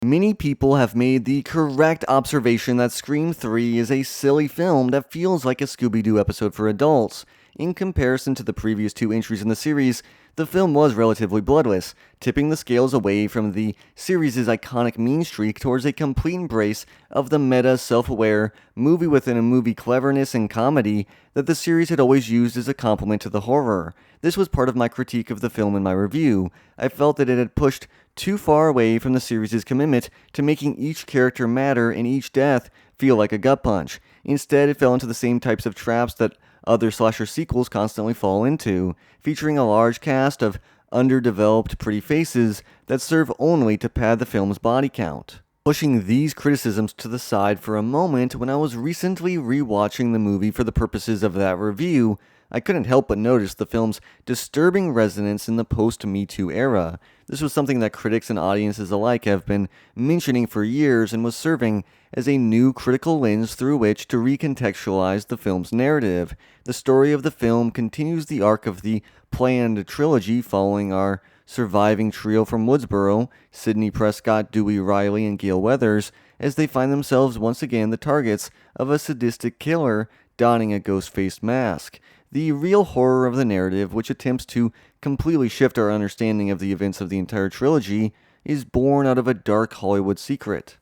Many people have made the correct observation that Scream 3 is a silly film that feels like a Scooby-Doo episode for adults. In comparison to the previous two entries in the series, the film was relatively bloodless, tipping the scales away from the series' iconic mean streak towards a complete embrace of the meta, self-aware, movie-within-a-movie cleverness and comedy that the series had always used as a complement to the horror. This was part of my critique of the film in my review. I felt that it had pushed too far away from the series' commitment to making each character matter and each death feel like a gut punch. Instead, it fell into the same types of traps that other slasher sequels constantly fall into, featuring a large cast of underdeveloped pretty faces that serve only to pad the film's body count. Pushing these criticisms to the side for a moment, when I was recently rewatching the movie for the purposes of that review, I couldn't help but notice the film's disturbing resonance in the post-MeToo era. This was something that critics and audiences alike have been mentioning for years and was serving as a new critical lens through which to recontextualize the film's narrative. The story of the film continues the arc of the planned trilogy following our surviving trio from Woodsboro, Sidney Prescott, Dewey Riley, and Gale Weathers, as they find themselves once again the targets of a sadistic killer donning a ghost-faced mask. The real horror of the narrative, which attempts to completely shift our understanding of the events of the entire trilogy, is born out of a dark Hollywood secret.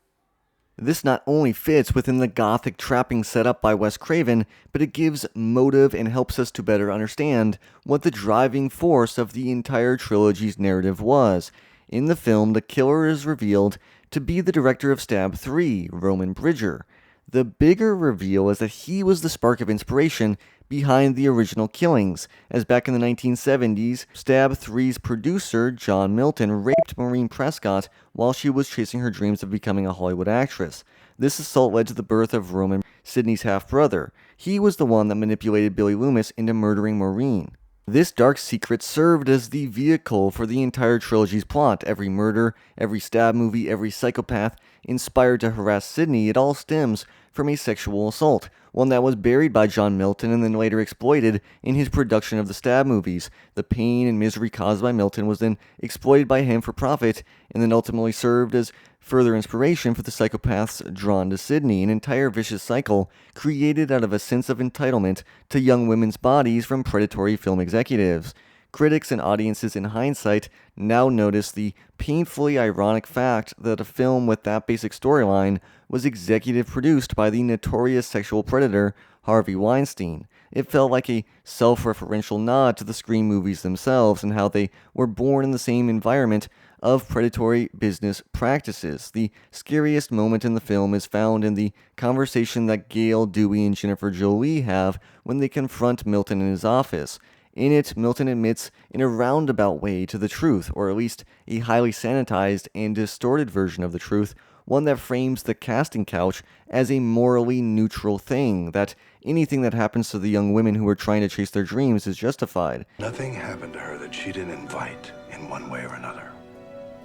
This not only fits within the gothic trapping set up by Wes Craven, but it gives motive and helps us to better understand what the driving force of the entire trilogy's narrative was. In the film, the killer is revealed to be the director of Stab 3, Roman Bridger. The bigger reveal is that he was the spark of inspiration behind the original killings, as back in the 1970s, Stab 3's producer, John Milton, raped Maureen Prescott while she was chasing her dreams of becoming a Hollywood actress. This assault led to the birth of Roman, Sidney's half-brother. He was the one that manipulated Billy Loomis into murdering Maureen. This dark secret served as the vehicle for the entire trilogy's plot. Every murder, every stab movie, every psychopath inspired to harass Sidney, it all stems from a sexual assault, one that was buried by John Milton and then later exploited in his production of the Stab movies. The pain and misery caused by Milton was then exploited by him for profit and then ultimately served as further inspiration for the psychopaths drawn to Sidney, an entire vicious cycle created out of a sense of entitlement to young women's bodies from predatory film executives. Critics and audiences in hindsight now notice the painfully ironic fact that a film with that basic storyline was executive produced by the notorious sexual predator Harvey Weinstein. It felt like a self-referential nod to the Scream movies themselves and how they were born in the same environment of predatory business practices. The scariest moment in the film is found in the conversation that Gale, Dewey, and Jennifer Jolie have when they confront Milton in his office. In it, Milton admits in a roundabout way to the truth, or at least a highly sanitized and distorted version of the truth, one that frames the casting couch as a morally neutral thing, that anything that happens to the young women who are trying to chase their dreams is justified. Nothing happened to her that she didn't invite in one way or another,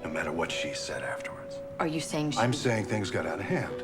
no matter what she said afterwards. Are you saying I'm saying things got out of hand.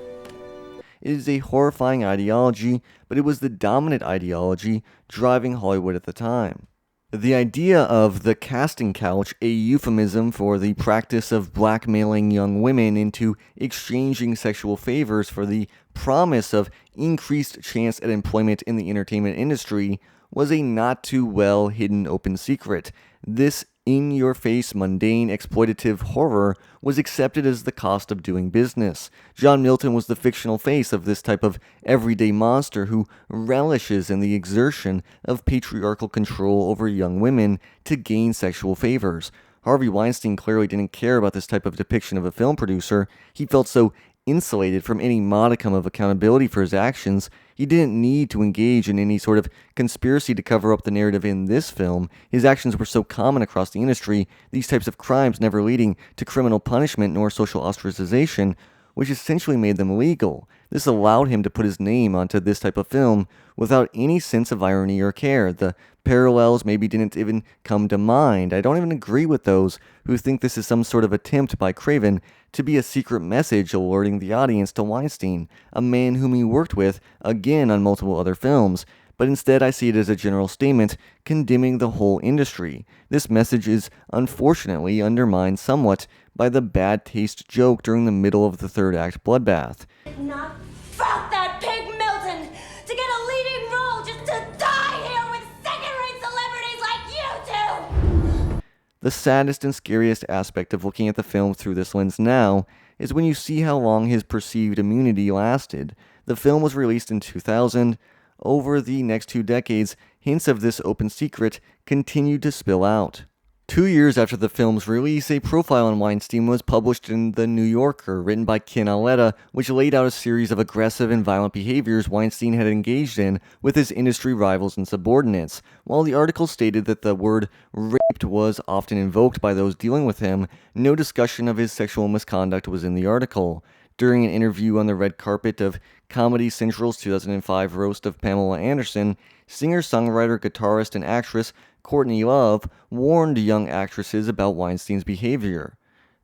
It is a horrifying ideology, but it was the dominant ideology driving Hollywood at the time. The idea of the casting couch, a euphemism for the practice of blackmailing young women into exchanging sexual favors for the promise of increased chance at employment in the entertainment industry, was a not too well hidden open secret. This in-your-face, mundane, exploitative horror was accepted as the cost of doing business. John Milton was the fictional face of this type of everyday monster who relishes in the exertion of patriarchal control over young women to gain sexual favors. Harvey Weinstein clearly didn't care about this type of depiction of a film producer. He felt so insulated from any modicum of accountability for his actions, he didn't need to engage in any sort of conspiracy to cover up the narrative in this film. His actions were so common across the industry, these types of crimes never leading to criminal punishment nor social ostracization, which essentially made them legal. This allowed him to put his name onto this type of film without any sense of irony or care. The parallels maybe didn't even come to mind. I don't even agree with those who think this is some sort of attempt by Craven to be a secret message alerting the audience to Weinstein, a man whom he worked with, again on multiple other films. but instead I see it as a general statement condemning the whole industry. This message is unfortunately undermined somewhat by the bad taste joke during the middle of the third act bloodbath. Not fuck that pig Milton to get a leading role just to die here with second-rate celebrities like you two! The saddest and scariest aspect of looking at the film through this lens now is when you see how long his perceived immunity lasted. The film was released in 2000. Over the next 2 decades, hints of this open secret continued to spill out. 2 years after the film's release, a profile on Weinstein was published in The New Yorker, written by Ken Auletta, which laid out a series of aggressive and violent behaviors Weinstein had engaged in with his industry rivals and subordinates. While the article stated that the word raped was often invoked by those dealing with him, no discussion of his sexual misconduct was in the article. During an interview on the red carpet of Comedy Central's 2005 roast of Pamela Anderson, singer-songwriter, guitarist, and actress Courtney Love warned young actresses about Weinstein's behavior.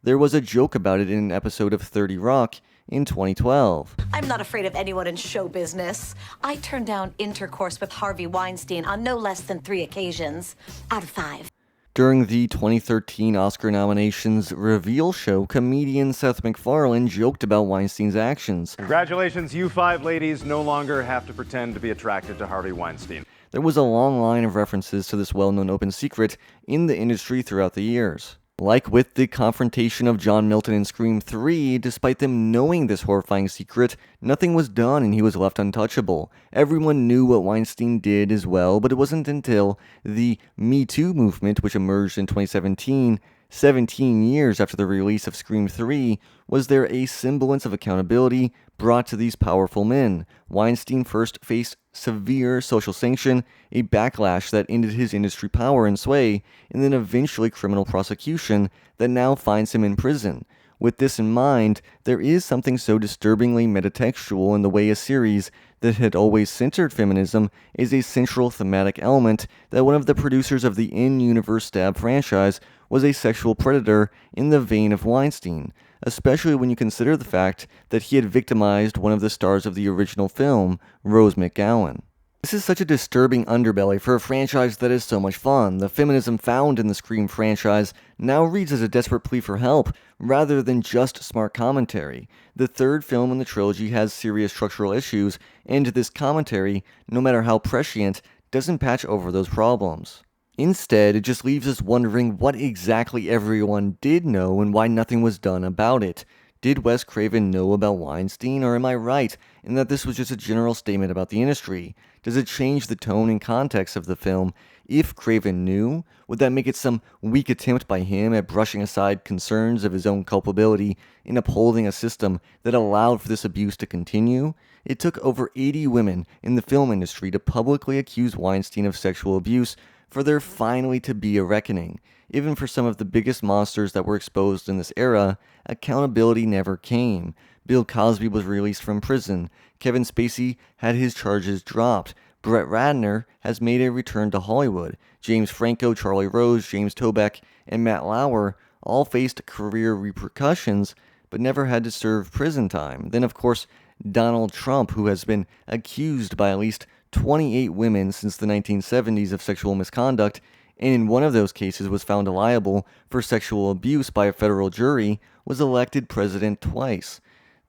There was a joke about it in an episode of 30 Rock in 2012. I'm not afraid of anyone in show business. I turned down intercourse with Harvey Weinstein on no less than 3 occasions out of 5. During the 2013 Oscar nominations reveal show, comedian Seth MacFarlane joked about Weinstein's actions. Congratulations, you 5 ladies no longer have to pretend to be attracted to Harvey Weinstein. There was a long line of references to this well-known open secret in the industry throughout the years. Like with the confrontation of John Milton in Scream 3, despite them knowing this horrifying secret, nothing was done and he was left untouchable. Everyone knew what Weinstein did as well, but it wasn't until the MeToo movement, which emerged in 2017, 17 years after the release of Scream 3, was there a semblance of accountability brought to these powerful men. Weinstein first faced severe social sanction, a backlash that ended his industry power and sway, and then eventually criminal prosecution that now finds him in prison. With this in mind, there is something so disturbingly metatextual in the way a series that had always centered feminism is a central thematic element that one of the producers of the in-universe Stab franchise was a sexual predator in the vein of Weinstein, especially when you consider the fact that he had victimized one of the stars of the original film, Rose McGowan. This is such a disturbing underbelly for a franchise that is so much fun. The feminism found in the Scream franchise now reads as a desperate plea for help, rather than just smart commentary. The third film in the trilogy has serious structural issues, and this commentary, no matter how prescient, doesn't patch over those problems. Instead, it just leaves us wondering what exactly everyone did know and why nothing was done about it. Did Wes Craven know about Weinstein, or am I right in that this was just a general statement about the industry? Does it change the tone and context of the film? If Craven knew, would that make it some weak attempt by him at brushing aside concerns of his own culpability in upholding a system that allowed for this abuse to continue? It took over 80 women in the film industry to publicly accuse Weinstein of sexual abuse for there finally to be a reckoning. Even for some of the biggest monsters that were exposed in this era, accountability never came. Bill Cosby was released from prison. Kevin Spacey had his charges dropped. Brett Ratner has made a return to Hollywood. James Franco, Charlie Rose, James Toback, and Matt Lauer all faced career repercussions, but never had to serve prison time. Then, of course, Donald Trump, who has been accused by at least 28 women since the 1970s of sexual misconduct, and in one of those cases was found liable for sexual abuse by a federal jury, was elected president twice.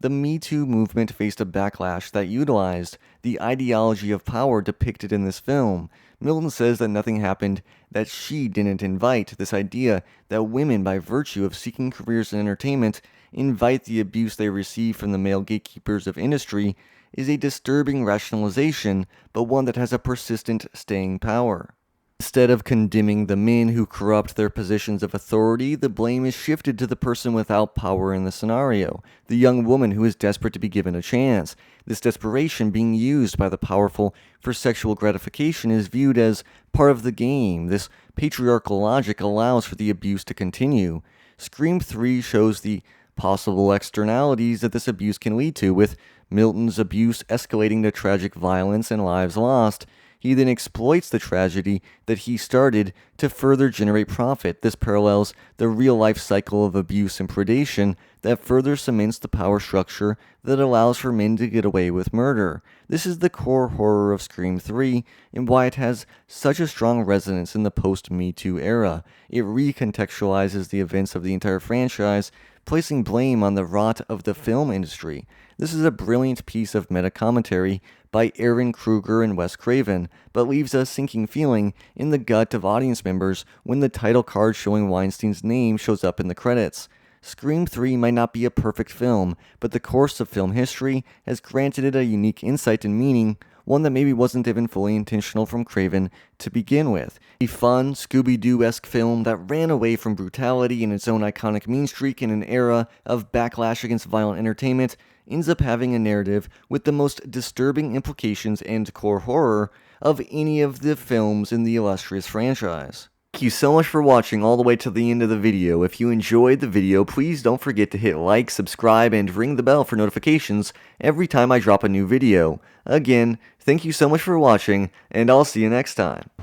The MeToo movement faced a backlash that utilized the ideology of power depicted in this film. Milton says that nothing happened that she didn't invite, this idea that women, by virtue of seeking careers in entertainment, invite the abuse they receive from the male gatekeepers of industry is a disturbing rationalization, but one that has a persistent staying power. Instead of condemning the men who corrupt their positions of authority, the blame is shifted to the person without power in the scenario, the young woman who is desperate to be given a chance. This desperation being used by the powerful for sexual gratification is viewed as part of the game. This patriarchal logic allows for the abuse to continue. Scream 3 shows the possible externalities that this abuse can lead to, with Milton's abuse escalating to tragic violence and lives lost. He then exploits the tragedy that he started to further generate profit. This parallels the real-life cycle of abuse and predation that further cements the power structure that allows for men to get away with murder. This is the core horror of Scream 3 and why it has such a strong resonance in the post-MeToo era. It recontextualizes the events of the entire franchise, placing blame on the rot of the film industry. This is a brilliant piece of meta-commentary by Aaron Kruger and Wes Craven, but leaves a sinking feeling in the gut of audience members when the title card showing Weinstein's name shows up in the credits. Scream 3 might not be a perfect film, but the course of film history has granted it a unique insight and meaning, one that maybe wasn't even fully intentional from Craven to begin with. A fun, Scooby-Doo-esque film that ran away from brutality and its own iconic mean streak in an era of backlash against violent entertainment ends up having a narrative with the most disturbing implications and core horror of any of the films in the illustrious franchise. Thank you so much for watching all the way to the end of the video. If you enjoyed the video, please don't forget to hit like, subscribe, and ring the bell for notifications every time I drop a new video. Again, thank you so much for watching, and I'll see you next time.